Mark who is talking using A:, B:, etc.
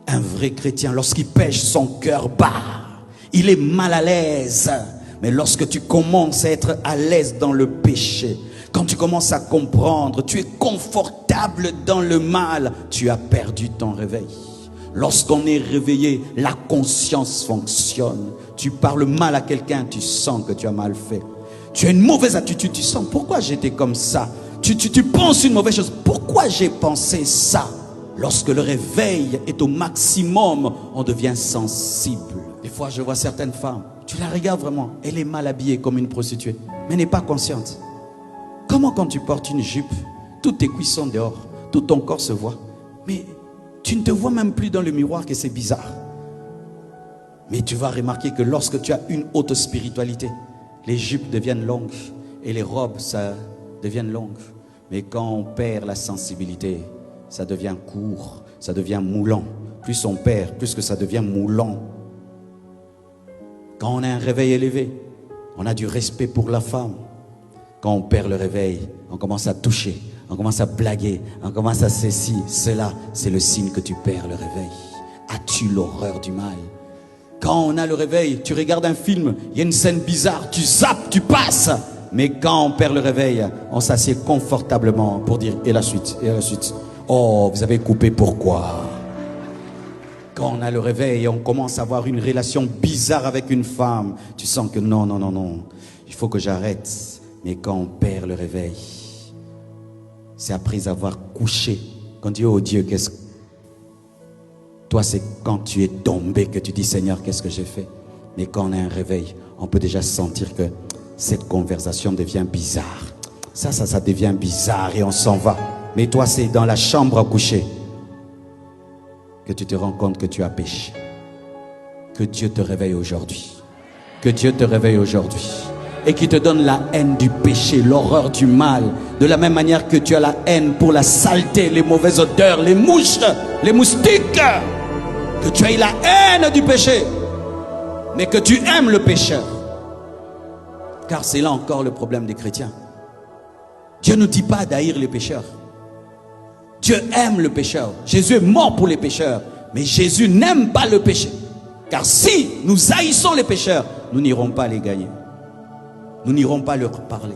A: Un vrai chrétien, lorsqu'il pêche, son cœur bat. Il est mal à l'aise. Mais lorsque tu commences à être à l'aise dans le péché, quand tu commences à comprendre, tu es confortable dans le mal, tu as perdu ton réveil. Lorsqu'on est réveillé, la conscience fonctionne. Tu parles mal à quelqu'un, tu sens que tu as mal fait. Tu as une mauvaise attitude, tu sens pourquoi j'étais comme ça. Tu penses une mauvaise chose, pourquoi j'ai pensé ça. Lorsque le réveil est au maximum, on devient sensible. Des fois, je vois certaines femmes, tu la regardes vraiment, elle est mal habillée comme une prostituée, mais n'est pas consciente. Comment quand tu portes une jupe, toutes tes cuisses sont dehors, tout ton corps se voit, mais tu ne te vois même plus dans le miroir, que c'est bizarre. Mais tu vas remarquer que lorsque tu as une haute spiritualité, les jupes deviennent longues et les robes, ça deviennent longues. Mais quand on perd la sensibilité, ça devient court, ça devient moulant. Plus on perd, plus que ça devient moulant. Quand on a un réveil élevé, on a du respect pour la femme. Quand on perd le réveil, on commence à toucher, on commence à blaguer, on commence à ceci, cela. C'est le signe que tu perds le réveil. As-tu l'horreur du mal? Quand on a le réveil, tu regardes un film, il y a une scène bizarre, tu zappes, tu passes. Mais quand on perd le réveil, on s'assied confortablement pour dire et la suite, et la suite. Oh, vous avez coupé, pourquoi? Quand on a le réveil, on commence à avoir une relation bizarre avec une femme. Tu sens que non, non, non, non, il faut que j'arrête. Mais quand on perd le réveil, c'est après avoir couché. Quand tu dis, oh Dieu, qu'est-ce que... Toi, c'est quand tu es tombé que tu dis, Seigneur, qu'est-ce que j'ai fait? Mais quand on a un réveil, on peut déjà sentir que cette conversation devient bizarre. Ça devient bizarre et on s'en va. Mais toi, c'est dans la chambre à coucher que tu te rends compte que tu as péché. Que Dieu te réveille aujourd'hui. Que Dieu te réveille aujourd'hui. Et qui te donne la haine du péché, l'horreur du mal. De la même manière que tu as la haine pour la saleté, les mauvaises odeurs, les mouches, les moustiques. Que tu aies la haine du péché. Mais que tu aimes le pécheur. Car c'est là encore le problème des chrétiens. Dieu ne dit pas d'haïr les pécheurs. Dieu aime le pécheur. Jésus est mort pour les pécheurs. Mais Jésus n'aime pas le péché. Car si nous haïssons les pécheurs, nous n'irons pas les gagner. Nous n'irons pas leur parler.